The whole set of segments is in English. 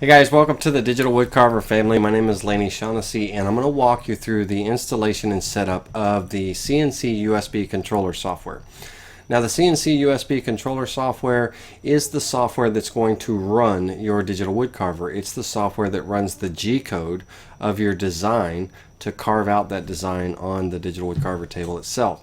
Hey guys, welcome to the Digital Woodcarver family. My name is Laney Shaughnessy and I'm going to walk you through the installation and setup of the CNC USB controller software. Now the CNC USB controller software is the software that's going to run your digital woodcarver. It's the software that runs the G code of your design to carve out that design on the digital woodcarver table itself.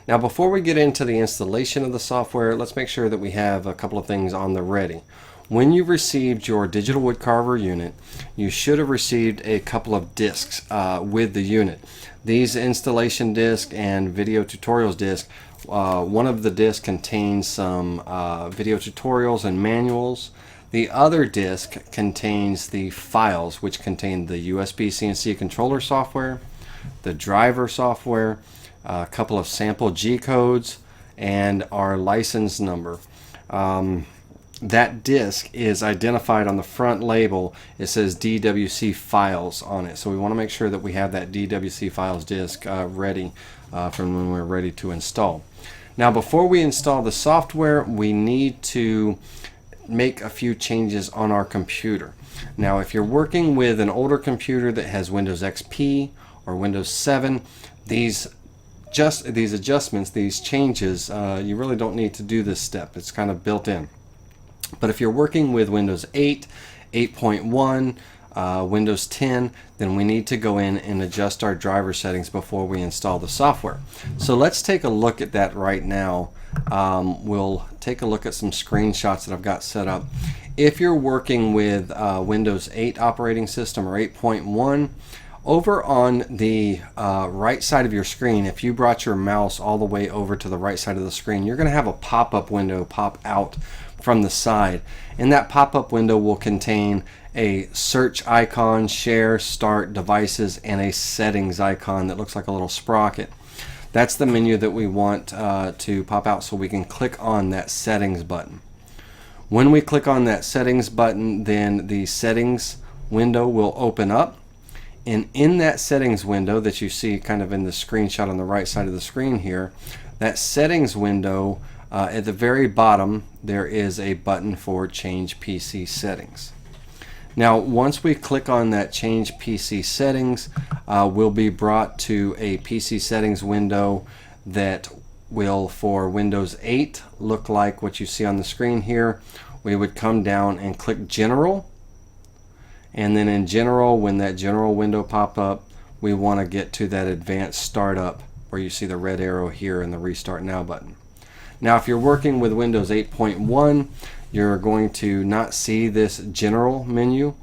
Now before we get into the installation of the software, let's make sure that we have a couple of things on the ready. When you received your digital woodcarver unit, you should have received a couple of discs with the unit. These installation disc and video tutorials disc, one of the discs contains some video tutorials and manuals. The other disc contains the files, which contain the USB CNC controller software, the driver software, a couple of sample G codes, and our license number. That disc is identified on the front label. It says DWC files on it, so we want to make sure that we have that DWC files disc ready from when we're ready to install. Now before we install the software, we need to make a few changes on our computer. Now if you're working with an older computer that has Windows XP or Windows 7, these adjustments, these changes, you really don't need to do this step. It's kind of built in. But if you're working with Windows 8, 8.1, Windows 10, then we need to go in and adjust our driver settings before we install the software. So let's take a look at that right now. We'll take a look at some screenshots that I've got set up. If you're working with Windows 8 operating system or 8.1, over on the right side of your screen, if you brought your mouse all the way over to the right side of the screen, you're going to have a pop-up window pop out from the side, and that pop-up window will contain a search icon, share, start, devices, and a settings icon that looks like a little sprocket. That's the menu that we want to pop out, so we can click on that settings button. When we click on that settings button, then the settings window will open up, and in that settings window that you see kind of in the screenshot on the right side of the screen here, that settings window, at the very bottom there is a button for change PC settings. Now once we click on that change PC settings, we'll be brought to a PC settings window that will, for Windows 8, look like what you see on the screen here. We would come down and click General, and then in General, when that General window pop up, we want to get to that Advanced Startup where you see the red arrow here and the Restart Now button. Now if you're working with Windows 8.1, you're going to not see this general menu.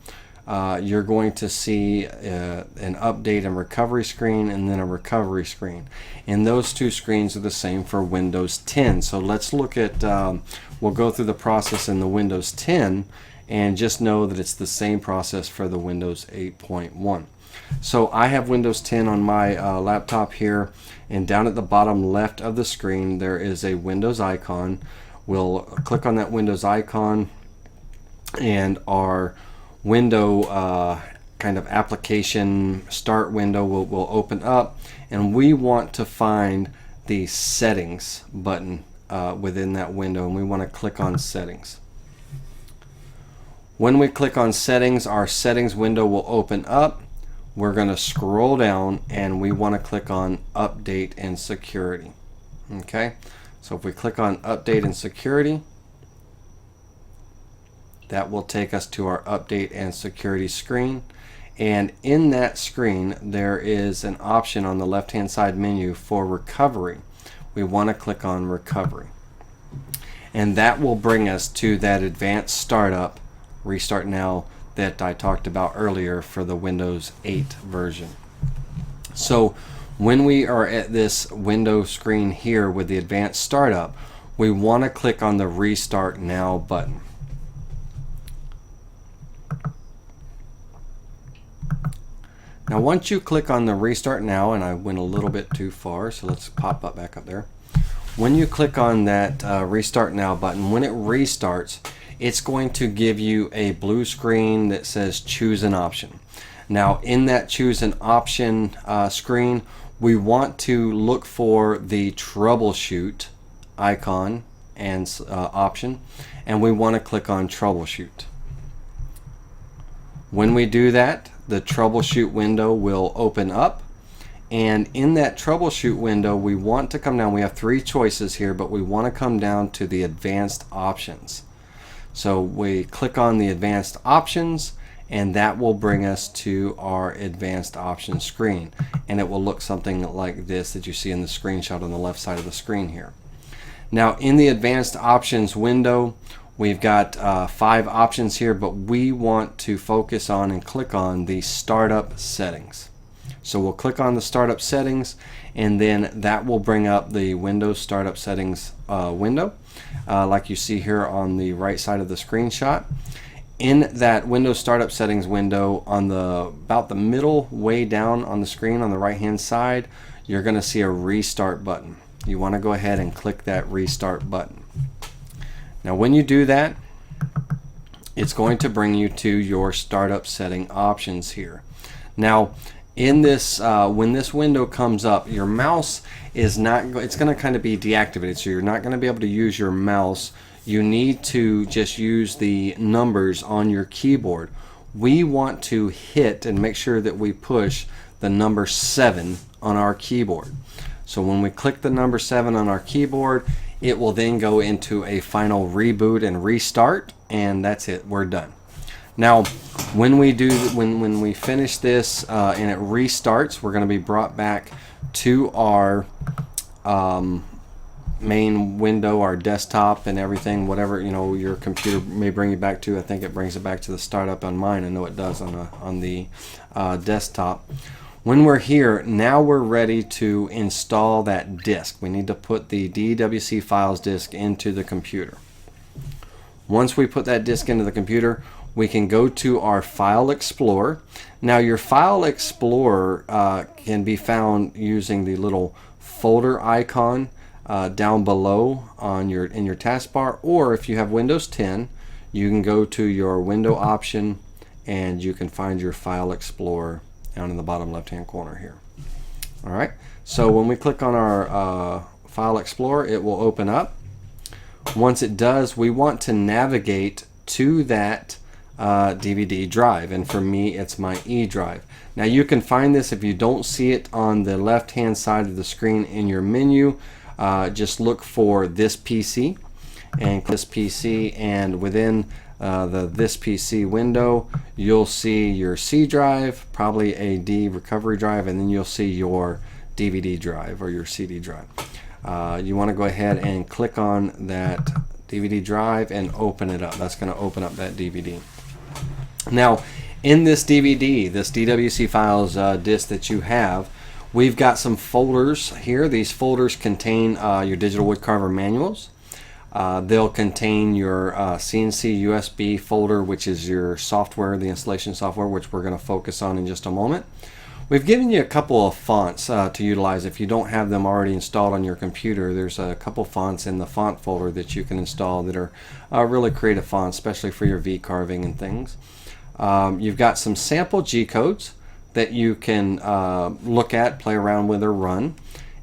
You're going to see an update and recovery screen and then a recovery screen. And those two screens are the same for Windows 10. So let's look at, we'll go through the process in the Windows 10 and just know that it's the same process for the Windows 8.1. So I have Windows 10 on my laptop here, and down at the bottom left of the screen there is a Windows icon. We'll click on that Windows icon and our window kind of application start window will open up, and we want to find the settings button within that window, and we want to click on settings. When we click on settings, our settings window will open up. We're going to scroll down and we want to click on Update and Security. Okay, so if we click on Update and Security, that will take us to our Update and Security screen. And in that screen there is an option on the left hand side menu for recovery. We want to click on Recovery, and that will bring us to that Advanced Startup Restart Now that I talked about earlier for the Windows 8 version. So when we are at this window screen here with the Advanced Startup, we want to click on the Restart Now button. Now once you click on the Restart Now, and I went a little bit too far, so let's pop up back up there. When you click on that Restart Now button, when it restarts, it's going to give you a blue screen that says choose an option. Now in that choose an option screen, we want to look for the troubleshoot icon and option, and we want to click on troubleshoot. When we do that, the troubleshoot window will open up, and in that troubleshoot window we want to come down. We have three choices here, but we want to come down to the advanced options. So we click on the advanced options, and that will bring us to our advanced options screen, and it will look something like this that you see in the screenshot on the left side of the screen here. Now in the advanced options window, we've got 5 options here, but we want to focus on and click on the startup settings. So we'll click on the startup settings, and then that will bring up the Windows startup settings window, like you see here on the right side of the screenshot. In that Windows startup settings window, on about the middle way down on the screen on the right hand side, you're going to see a restart button. You want to go ahead and click that restart button. Now when you do that, it's going to bring you to your startup setting options here. Now in this, when this window comes up, your mouse is not, it's going to kind of be deactivated, so you're not going to be able to use your mouse. You need to just use the numbers on your keyboard. We want to hit and make sure that we push the number 7 on our keyboard. So when we click the number 7 on our keyboard, it will then go into a final reboot and restart, and that's it, we're done. Now when we finish this and it restarts, we're going to be brought back to our main window, our desktop and everything, whatever your computer may bring you back to. I think it brings it back to the startup on mine. I know it does on the desktop. When we're here, now we're ready to install that disk. We need to put the DWC files disk into the computer. Once we put that disk into the computer, we can go to our File Explorer. Now your File Explorer can be found using the little folder icon down below on in your taskbar, or if you have Windows 10, you can go to your window option and you can find your File Explorer down in the bottom left hand corner here. Alright, so when we click on our File Explorer, it will open up. Once it does, we want to navigate to that DVD drive, and for me it's my E drive. Now you can find this if you don't see it on the left hand side of the screen in your menu. Just look for this PC and click this PC, and within the this PC window you'll see your C drive, probably a D recovery drive, and then you'll see your DVD drive or your CD drive. You want to go ahead and click on that DVD drive and open it up. That's going to open up that DVD. Now in this DVD, this DWC files disk that you have, we've got some folders here. These folders contain your digital woodcarver manuals. They'll contain your CNC USB folder, which is your software, the installation software, which we're going to focus on in just a moment. We've given you a couple of fonts to utilize. If you don't have them already installed on your computer, there's a couple fonts in the font folder that you can install that are really creative fonts, especially for your V carving and things. You've got some sample G codes that you can look at, play around with, or run.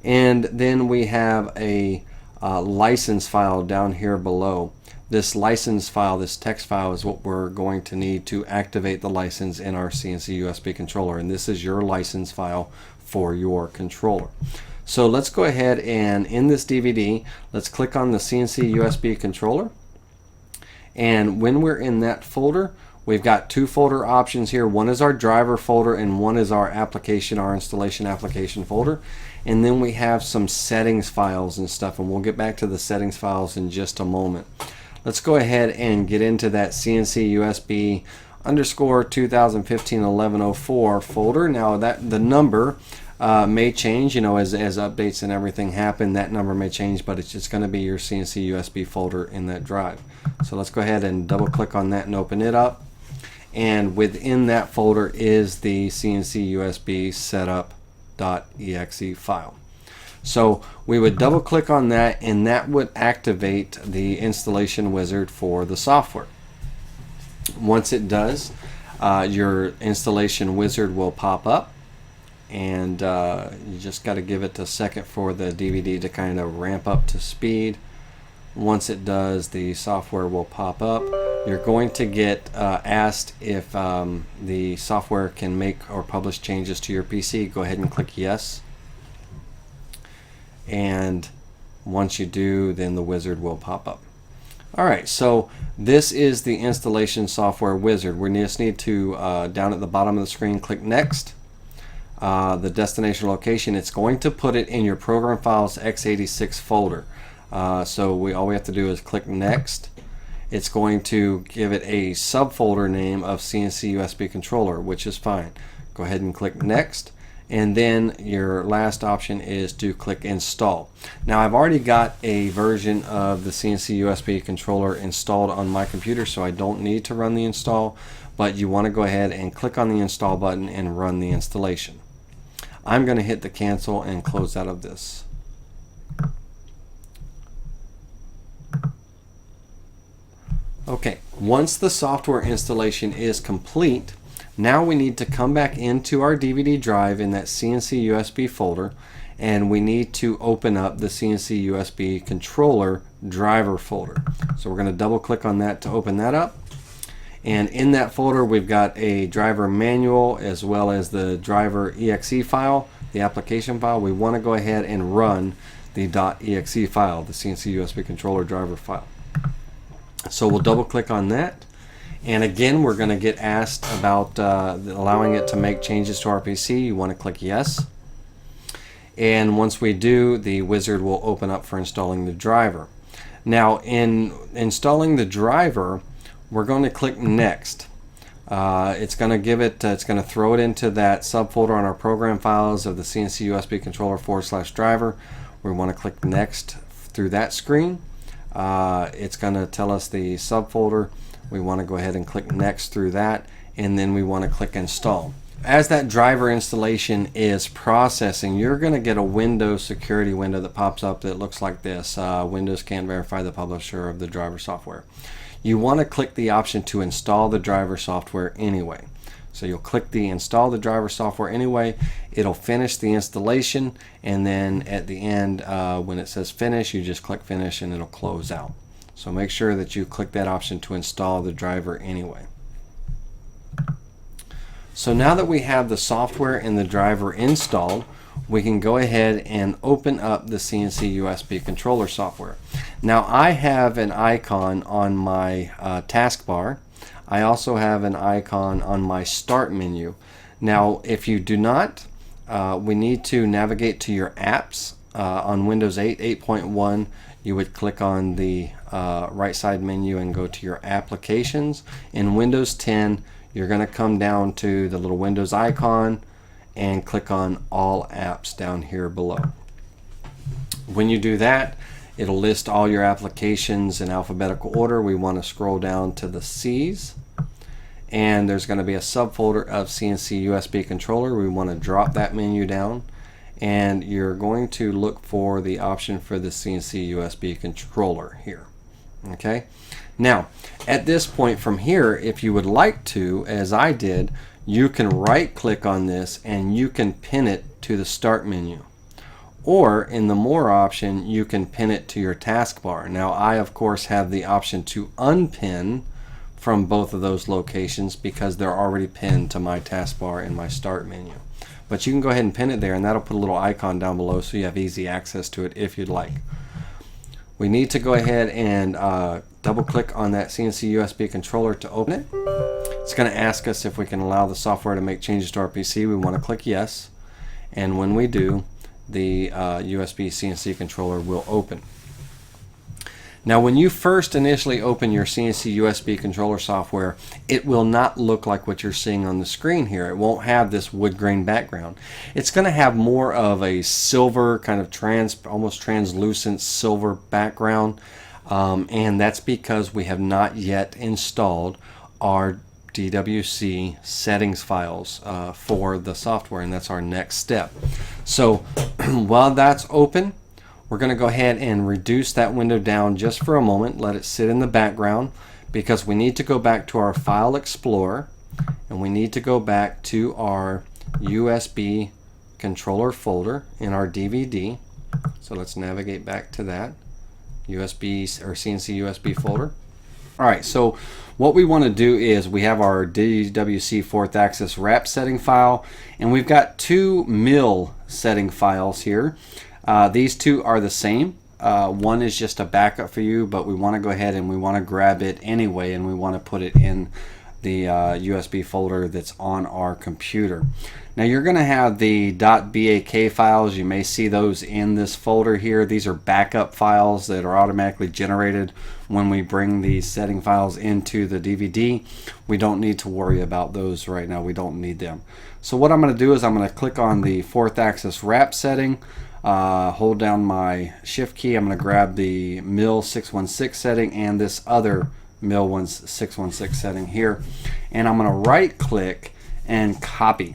And then we have a license file down here below. This license file, this text file, is what we're going to need to activate the license in our CNC USB controller, and this is your license file for your controller. So let's go ahead and in this DVD, let's click on the CNC USB controller, and when we're in that folder, we've got 2 folder options here. One is our driver folder and one is our application, our installation application folder. And then we have some settings files and stuff, and we'll get back to the settings files in just a moment. Let's go ahead and get into that CNC USB _2015 1104 folder. Now that the number may change, as updates and everything happen, that number may change, but it's just going to be your CNC USB folder in that drive. So let's go ahead and double click on that and open it up. And within that folder is the CNC USB setup.exe file. So we would double click on that, and that would activate the installation wizard for the software. Once it does, your installation wizard will pop up, and you just got to give it a second for the DVD to kind of ramp up to speed. Once it does, the software will pop up. you're going to get asked if the software can make or publish changes to your PC. Go ahead and click yes. And once you do, then the wizard will pop up. Alright, so this is the installation software wizard. We just need to, down at the bottom of the screen, click next. The destination location, it's going to put it in your program files x86 folder. So all we have to do is click next. It's going to give it a subfolder name of CNC USB controller, which is fine. Go ahead and click next. And then your last option is to click install. Now I've already got a version of the CNC USB controller installed on my computer, so I don't need to run the install, but you want to go ahead and click on the install button and run the installation. I'm going to hit the cancel and close out of this. Okay, once the software installation is complete, now we need to come back into our DVD drive in that CNC USB folder, and we need to open up the CNC USB controller driver folder. So we're going to double click on that to open that up. And in that folder we've got a driver manual as well as the driver exe file, the application file. We want to go ahead and run the .exe file, the CNC USB controller driver file. So we'll double click on that. And again, we're going to get asked about allowing it to make changes to our PC. You want to click yes. And once we do, the wizard will open up for installing the driver. Now, in installing the driver, we're going to click next. It's going to give it, it's going to throw it into that subfolder on our program files of the CNC USB controller /driver. We want to click next through that screen. It's going to tell us the subfolder. We want to go ahead and click next through that, and then we want to click install. As that driver installation is processing, you're going to get a Windows security window that pops up that looks like this. Windows can't verify the publisher of the driver software. You want to click the option to install the driver software anyway. So you'll click the install the driver software anyway. It'll finish the installation, and then at the end when it says finish, you just click finish and it'll close out. So make sure that you click that option to install the driver anyway. So now that we have the software and the driver installed, we can go ahead and open up the CNC USB controller software. Now I have an icon on my taskbar. I also have an icon on my start menu. Now if you do not, we need to navigate to your apps. On Windows 8, 8.1, you would click on the right side menu and go to your applications. In Windows 10, you're going to come down to the little Windows icon and click on all apps down here below. When you do that, it'll list all your applications in alphabetical order. We want to scroll down to the C's, and there's going to be a subfolder of CNC USB controller. We want to drop that menu down, and you're going to look for the option for the CNC USB controller here. Okay, now at this point from here, if you would like to, as I did, you can right click on this and you can pin it to the start menu, or in the more option you can pin it to your taskbar. Now I of course have the option to unpin from both of those locations because they're already pinned to my taskbar in my start menu. But you can go ahead and pin it there, and that'll put a little icon down below so you have easy access to it if you'd like. We need to go ahead and double click on that CNC USB controller to open it. It's going to ask us if we can allow the software to make changes to our PC. We want to click yes, and when we do, the USB CNC controller will open. Now when you first initially open your CNC USB controller software, it will not look like what you're seeing on the screen here. It won't have this wood grain background. It's going to have more of a silver, kind of almost translucent silver background, and that's because we have not yet installed our DWC settings files for the software, and that's our next step. So while that's open, we're going to go ahead and reduce that window down just for a moment, let it sit in the background, because we need to go back to our File Explorer, and we need to go back to our USB controller folder in our DVD. So let's navigate back to that USB or CNC USB folder. Alright, so what we want to do is we have our DWC 4th axis wrap setting file, and we've got two mill setting files here. These two are the same. One is just a backup for you, but we want to go ahead and we want to grab it anyway, and we want to put it in the USB folder that's on our computer. Now you're going to have the .bak files. You may see those in this folder here. These are backup files that are automatically generated when we bring these setting files into the DVD. We don't need to worry about those right now. We don't need them. So what I'm going to do is I'm going to click on the 4th axis wrap setting, hold down my shift key. I'm going to grab the mill 616 setting and this other mill 616 setting here, and I'm going to right click and copy.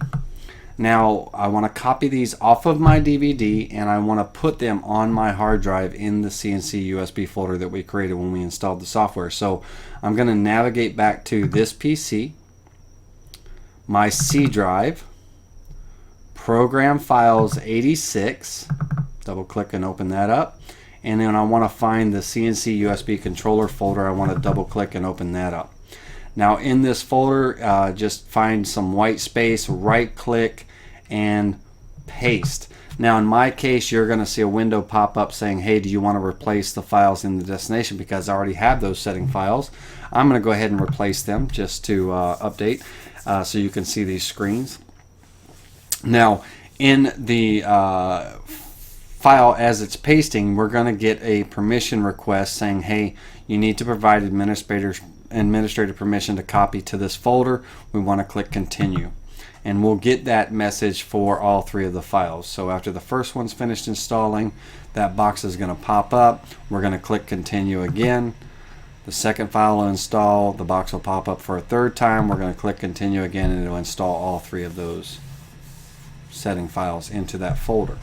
Now I want to copy these off of my DVD, and I want to put them on my hard drive in the CNC USB folder that we created when we installed the software. So I'm going to navigate back to this PC, my C drive, program files 86, double click and open that up, and then I want to find the CNC USB controller folder. I want to double click and open that up. Now in this folder, just find some white space, right click and paste. Now in my case, you're going to see a window pop up saying, hey, do you want to replace the files in the destination? Because I already have those setting files. I'm going to go ahead and replace them just to update so you can see these screens. Now in the file as it's pasting, we're going to get a permission request saying, hey, you need to provide administrator permission to copy to this folder. We want to click continue, and we'll get that message for all three of the files. So after the first one's finished installing, that box is going to pop up. We're going to click continue again. The second file will install. The box will pop up for a third time. We're going to click continue again, and it'll install all three of those setting files into that folder.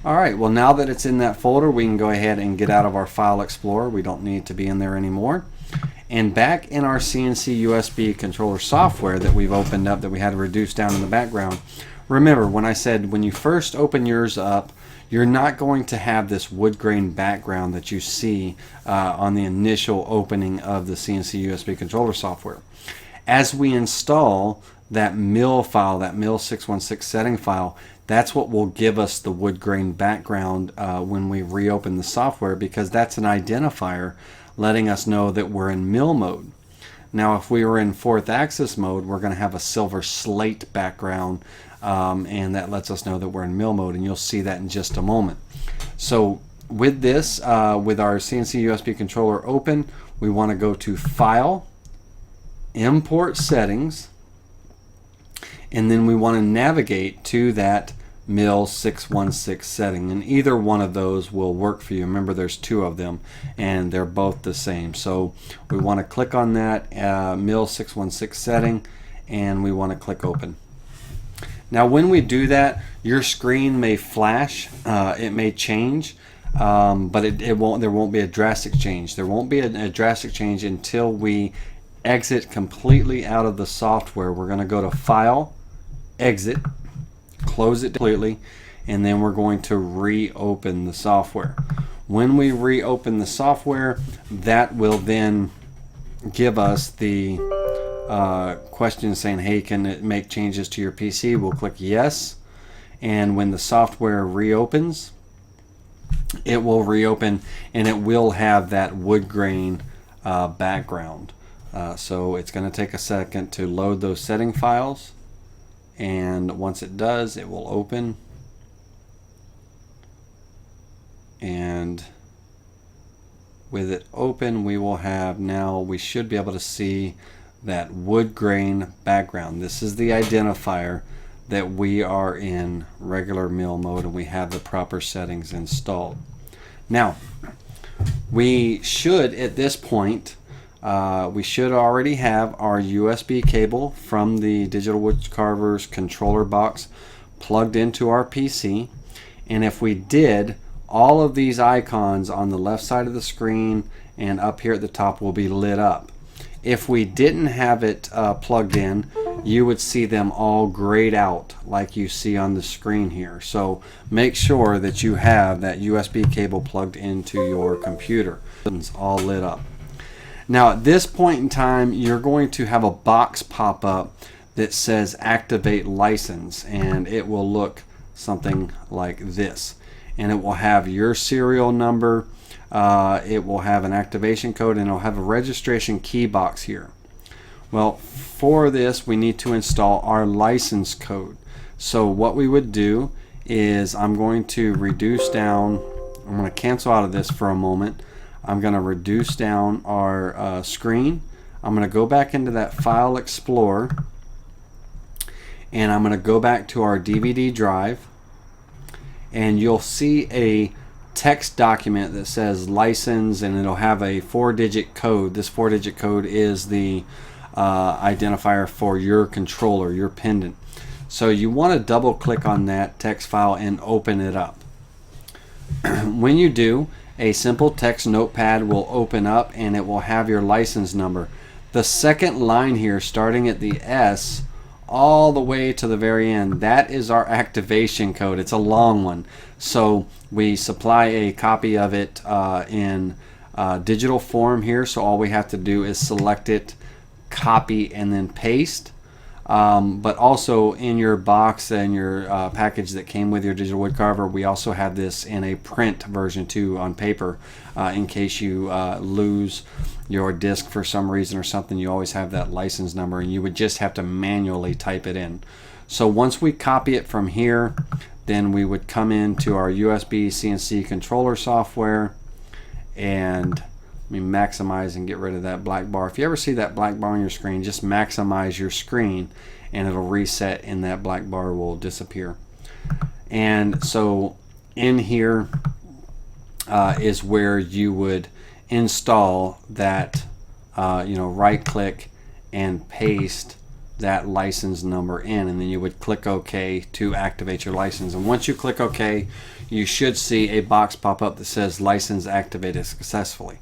Alright, well now that it's in that folder, we can go ahead and get out of our File Explorer. We don't need to be in there anymore. And back in our CNC USB controller software that we've opened up, that we had to reduce down in the background, remember when I said when you first open yours up, you're not going to have this wood grain background that you see on the initial opening of the CNC USB controller software. As we install that mill file, that mill 616 setting file, that's what will give us the wood grain background when we reopen the software, because that's an identifier letting us know that we're in mill mode. Now if we were in 4th axis mode, we're going to have a silver slate background, and that lets us know that we're in mill mode, and you'll see that in just a moment. So with this, with our CNC USB controller open, we want to go to File, Import Settings, and then we want to navigate to that mill 616 setting, and either one of those will work for you. Remember, there's two of them and they're both the same. So we want to click on that mill 616 setting, and we want to click open. Now when we do that, your screen may flash, it may change, but there won't be a drastic change. There won't be a drastic change until we exit completely out of the software. We're going to go to File, Exit, close it completely, and then we're going to reopen the software. When we reopen the software, that will then give us the question saying, hey, can it make changes to your PC? We'll click yes, and when the software reopens, it will reopen, and it will have that wood grain background. So it's going to take a second to load those setting files, and once it does, it will open, and with it open, we will have, now we should be able to see that wood grain background. This is the identifier that we are in regular mill mode and we have the proper settings installed. Now we should, at this point, we should already have our USB cable from the Digital Woodcarver's controller box plugged into our PC, and if we did, all of these icons on the left side of the screen and up here at the top will be lit up. If we didn't have it plugged in, you would see them all grayed out like you see on the screen here. So make sure that you have that USB cable plugged into your computer. It's all lit up. Now at this point in time, you're going to have a box pop up that says activate license, and it will look something like this, and it will have your serial number, it will have an activation code, and it'll have a registration key box here. Well, for this we need to install our license code. So what we would do is I'm going to reduce down, I'm going to cancel out of this for a moment. I'm going to reduce down our screen. I'm going to go back into that File Explorer, and I'm going to go back to our DVD drive, and you'll see a text document that says license, and it'll have a 4-digit code. This 4-digit code is the identifier for your controller, your pendant. So you want to double click on that text file and open it up. When you do, a simple text notepad will open up, and it will have your license number. The second line here, starting at the S all the way to the very end, that is our activation code. It's a long one, so we supply a copy of it in digital form here, so all we have to do is select it, copy, and then paste. But also in your box and your package that came with your digital woodcarver, we also have this in a print version too, on paper, in case you lose your disc for some reason or something. You always have that license number, and you would just have to manually type it in. So once we copy it from here, then we would come into our USB CNC controller software, and let me maximize and get rid of that black bar. If you ever see that black bar on your screen, just maximize your screen and it'll reset, and that black bar will disappear. And so in here is where you would install that, right click and paste that license number in, and then you would click OK to activate your license. And once you click OK, you should see a box pop up that says license activated successfully.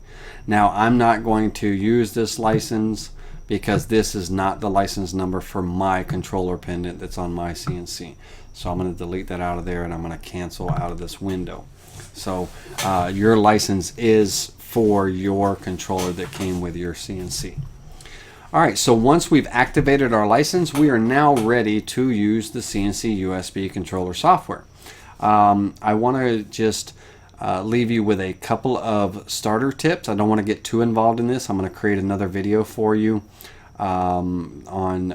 Now I'm not going to use this license because this is not the license number for my controller pendant that's on my CNC. So I'm going to delete that out of there, and I'm going to cancel out of this window. So your license is for your controller that came with your CNC. Alright, so once we've activated our license, we are now ready to use the CNC USB controller software. I want to just leave you with a couple of starter tips. I don't want to get too involved in this. I'm going to create another video for you on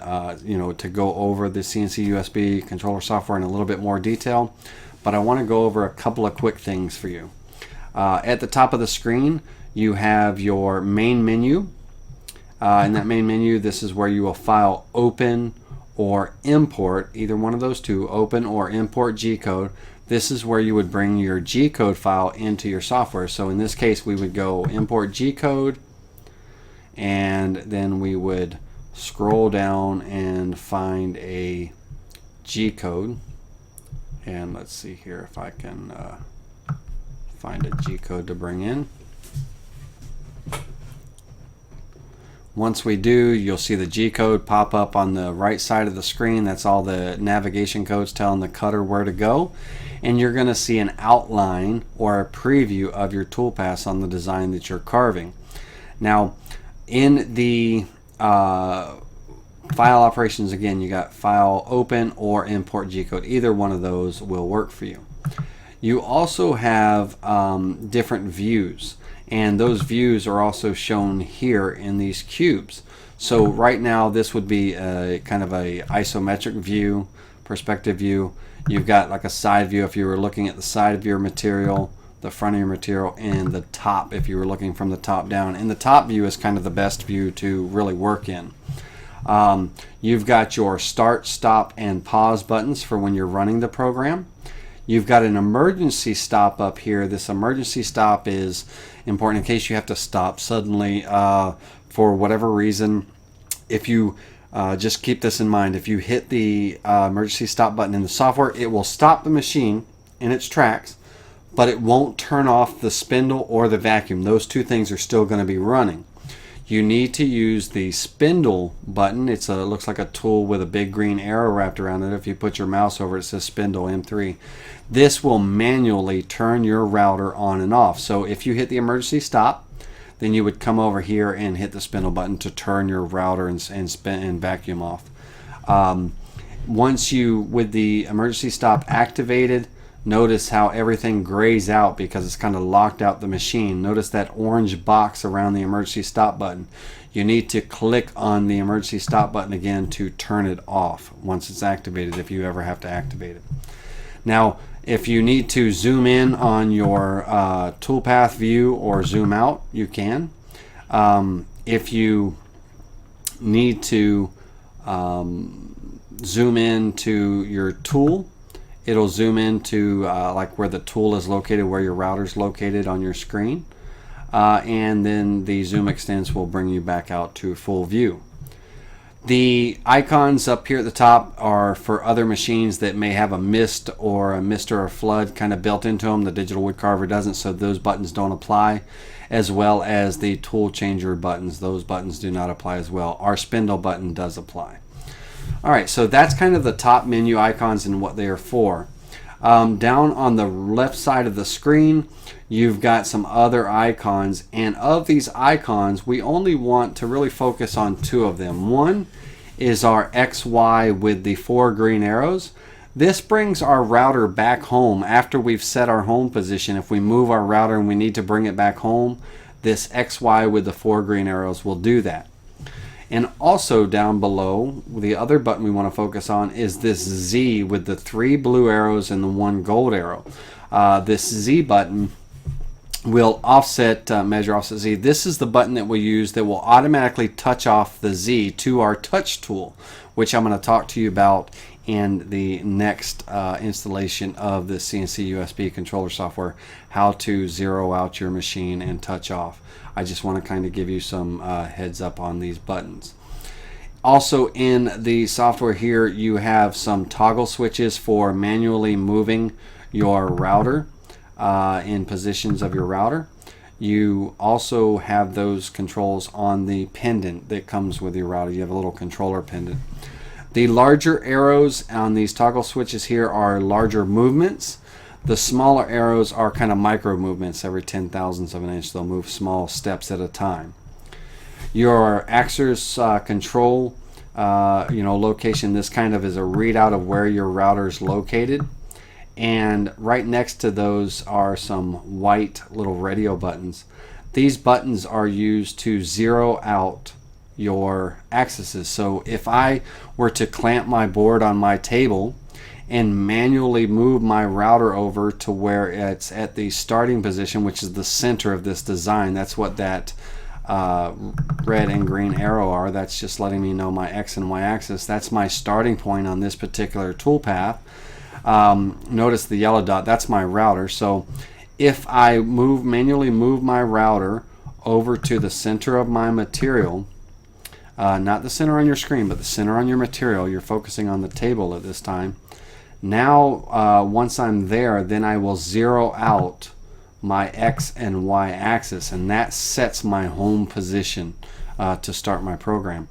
to go over the CNC USB controller software in a little bit more detail, but I want to go over a couple of quick things for you. At the top of the screen you have your main menu. In that main menu, this is where you will file open or import, either one of those two, open or import G-code. This is where you would bring your G-code file into your software. So in this case we would go import G-code, and then we would scroll down and find a G-code, and let's see here if I can find a G-code to bring in. Once we do, you'll see the G-code pop up on the right side of the screen. That's all the navigation codes telling the cutter where to go. And you're going to see an outline or a preview of your toolpath on the design that you're carving. Now, in the file operations, again, you got file open or import G-code. Either one of those will work for you. You also have different views, and those views are also shown here in these cubes. So right now this would be a kind of a isometric view, perspective view. You've got like a side view if you were looking at the side of your material, the front of your material, and the top if you were looking from the top down. And the top view is kind of the best view to really work in. You've got your start, stop, and pause buttons for when you're running the program. You've got an emergency stop up here. This emergency stop is important in case you have to stop suddenly for whatever reason. If you just keep this in mind, if you hit the emergency stop button in the software, it will stop the machine in its tracks, but it won't turn off the spindle or the vacuum. Those two things are still going to be running. You need to use the spindle button. It looks like a tool with a big green arrow wrapped around it. If you put your mouse over it, it says spindle M3. This will manually turn your router on and off. So if you hit the emergency stop, then you would come over here and hit the spindle button to turn your router and spin and vacuum off. Once you, with the emergency stop activated, notice how everything grays out because it's kind of locked out the machine. Notice that orange box around the emergency stop button. You need to click on the emergency stop button again to turn it off once it's activated, if you ever have to activate it. Now, if you need to zoom in on your toolpath view or zoom out, you can. If you need to zoom into your tool, it'll zoom into like where the tool is located, where your router is located on your screen. And then the zoom extents will bring you back out to full view. The icons up here at the top are for other machines that may have a mist or a flood kind of built into them. The digital wood carver doesn't, so those buttons don't apply, as well as the tool changer buttons. Those buttons do not apply as well. Our spindle button does apply. Alright, so that's kind of the top menu icons and what they are for. Down on the left side of the screen, you've got some other icons, and of these icons we only want to really focus on two of them. One is our XY with the 4 green arrows. This brings our router back home after we've set our home position. If we move our router and we need to bring it back home, this XY with the 4 green arrows will do that. And also down below, the other button we want to focus on is this Z with the 3 blue arrows and the 1 gold arrow. This Z button will offset, measure offset Z. This is the button that we use that will automatically touch off the Z to our touch tool, which I'm going to talk to you about in the next installation of the CNC USB controller software, how to zero out your machine and touch off. I just want to kind of give you some heads up on these buttons. Also in the software here, you have some toggle switches for manually moving your router in positions of your router. You also have those controls on the pendant that comes with your router. You have a little controller pendant. The larger arrows on these toggle switches here are larger movements. The smaller arrows are kind of micro movements. Every 10,000ths of an inch they'll move small steps at a time. Your axis control location, this kind of is a readout of where your router is located, and right next to those are some white little radio buttons. These buttons are used to zero out your axes. So if I were to clamp my board on my table and manually move my router over to where it's at the starting position, which is the center of this design, that's what that red and green arrow are. That's just letting me know my X and Y axis. That's my starting point on this particular toolpath. Notice the yellow dot, that's my router. So if I manually move my router over to the center of my material, not the center on your screen, but the center on your material, you're focusing on the table at this time. Now once I'm there, then I will zero out my X and Y axis, and that sets my home position to start my program.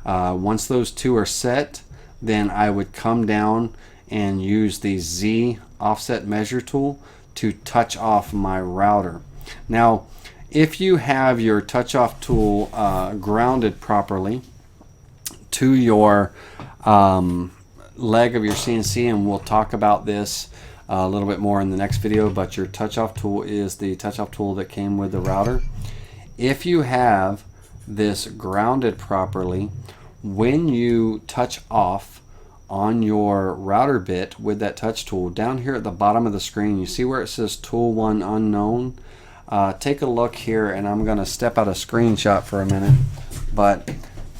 Once those two are set, then I would come down and use the Z offset measure tool to touch off my router. Now if you have your touch off tool grounded properly to your leg of your CNC, and we'll talk about this a little bit more in the next video, but your touch off tool is the touch off tool that came with the router. If you have this grounded properly, when you touch off on your router bit with that touch tool, down here at the bottom of the screen, you see where it says tool 1 unknown? Take a look here, and I'm going to step out a screenshot for a minute, but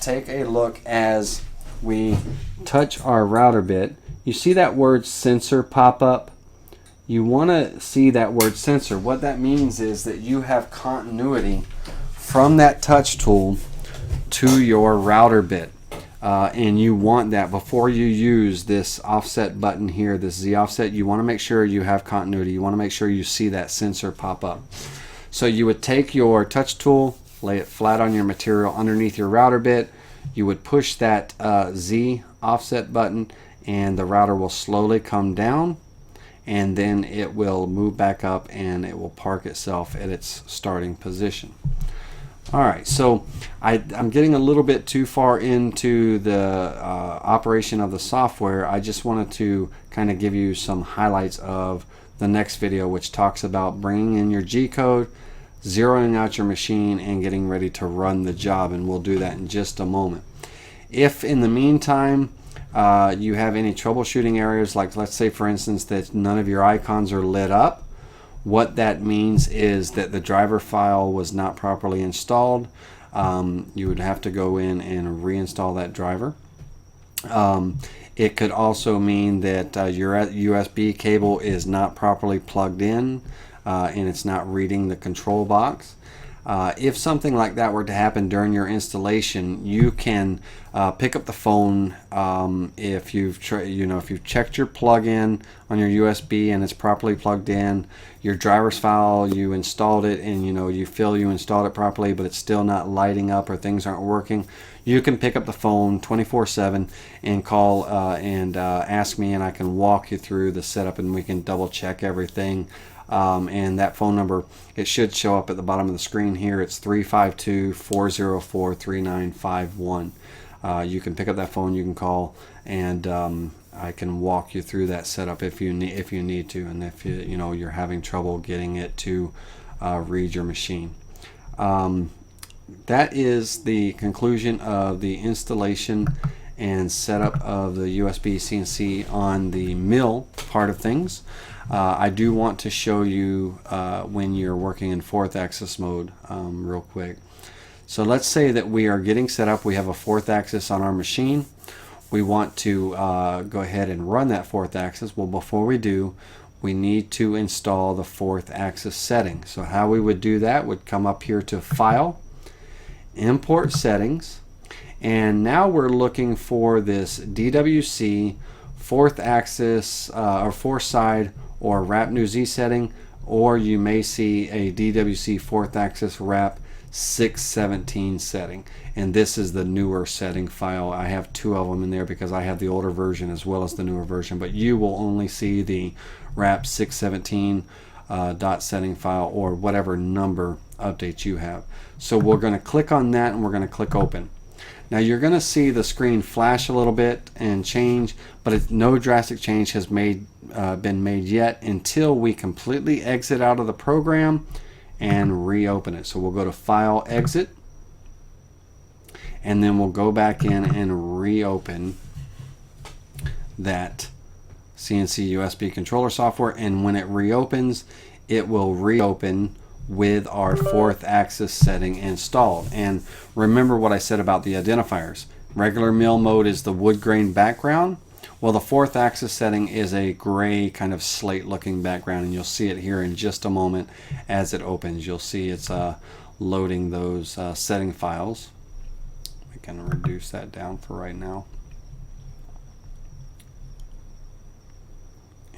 take a look as we touch our router bit. You see that word sensor pop up? You want to see that word sensor. What that means is that you have continuity from that touch tool to your router bit, and you want that before you use this offset button here, this Z offset. You want to make sure you have continuity. You want to make sure you see that sensor pop up. So you would take your touch tool, lay it flat on your material underneath your router bit. You would push that Z offset button, and the router will slowly come down, and then it will move back up and it will park itself at its starting position. Alright, so I'm getting a little bit too far into the operation of the software. I just wanted to kind of give you some highlights of the next video, which talks about bringing in your G-code, zeroing out your machine, and getting ready to run the job, and we'll do that in just a moment. If in the meantime you have any troubleshooting areas, like let's say for instance that none of your icons are lit up, what that means is that the driver file was not properly installed. You would have to go in and reinstall that driver. It could also mean that your USB cable is not properly plugged in and it's not reading the control box. If something like that were to happen during your installation, you can pick up the phone if you've checked your plug-in on your USB and it's properly plugged in, your driver's file, you installed it, and you feel you installed it properly, but it's still not lighting up or things aren't working. You can pick up the phone 24/7 and call and ask me, and I can walk you through the setup, and we can double check everything. And that phone number, it should show up at the bottom of the screen here. It's 352-404-3951. You can pick up that phone, you can call, and I can walk you through that setup if you need to, and if you're having trouble getting it to read your machine. That is the conclusion of the installation and setup of the USB CNC on the mill part of things. I do want to show you when you're working in 4th axis mode real quick. So let's say that we are getting set up. We have a 4th axis on our machine. We want to go ahead and run that 4th axis. Well, before we do, we need to install the 4th axis setting. So how we would do that would come up here to File, Import Settings, and now we're looking for this DWC 4th axis or 4th side or wrap new Z setting, or you may see a DWC 4th axis wrap 617 setting, and this is the newer setting file. I have 2 of them in there because I have the older version as well as the newer version, but you will only see the wrap 617 dot setting file or whatever number update you have. So we're going to click on that and we're going to click open. Now you're going to see the screen flash a little bit and change, but no drastic change has been made yet until we completely exit out of the program and reopen it. So we'll go to File, Exit, and then we'll go back in and reopen that CNC USB controller software, and when it reopens, it will reopen with our 4th axis setting installed. And remember what I said about the identifiers. Regular mill mode is the wood grain background. Well, the 4th axis setting is a gray kind of slate looking background, and you'll see it here in just a moment as it opens. You'll see it's loading those setting files. We can reduce that down for right now.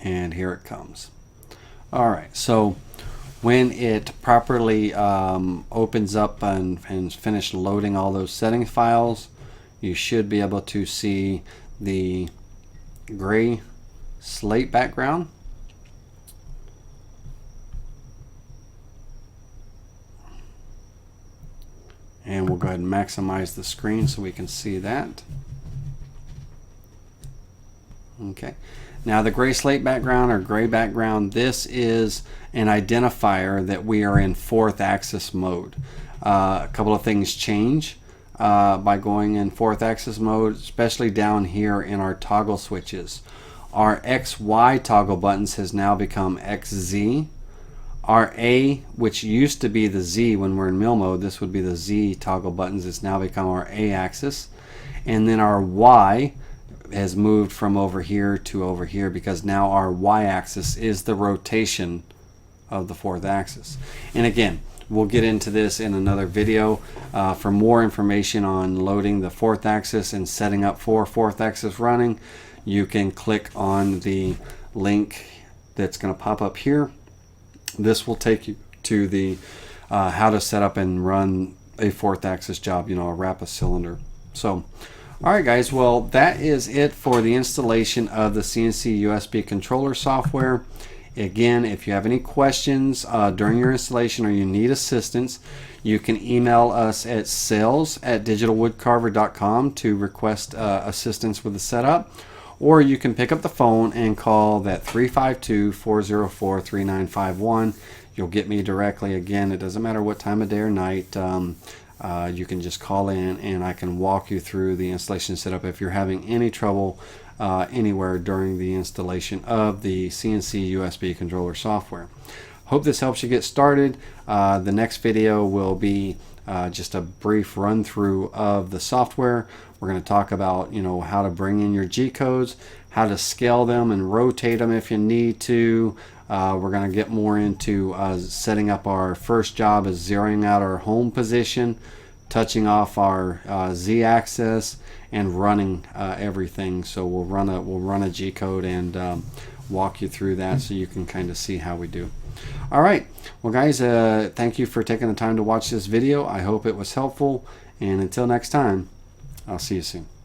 And here it comes. Alright, so when it properly opens up and finished loading all those setting files, you should be able to see the gray slate background. And we'll go ahead and maximize the screen so we can see that. Okay. Now the gray slate background or gray background, this is an identifier that we are in 4th axis mode. A couple of things change by going in 4th axis mode, especially down here in our toggle switches. Our XY toggle buttons has now become XZ. Our A, which used to be the Z when we're in mill mode, this would be the Z toggle buttons, it's now become our A axis. And then our Y has moved from over here to over here because now our Y-axis is the rotation of the 4th axis. And again, we'll get into this in another video. For more information on loading the 4th axis and setting up for 4th axis running, you can click on the link that's going to pop up here. This will take you to the how to set up and run a 4th axis job, a wrap a cylinder. So alright guys, well that is it for the installation of the CNC USB controller software. Again, if you have any questions during your installation or you need assistance, you can email us at sales@digitalwoodcarver.com to request assistance with the setup, or you can pick up the phone and call that 352-404-3951. You'll get me directly. Again, it doesn't matter what time of day or night. You can just call in and I can walk you through the installation setup if you're having any trouble anywhere during the installation of the CNC USB controller software. Hope this helps you get started. The next video will be just a brief run through of the software. We're going to talk about how to bring in your G codes, how to scale them and rotate them if you need to. We're going to get more into setting up our first job is zeroing out our home position, touching off our Z-axis, and running everything. So we'll run a G code and walk you through that so you can kind of see how we do. All right, well guys, thank you for taking the time to watch this video. I hope it was helpful, and until next time, I'll see you soon.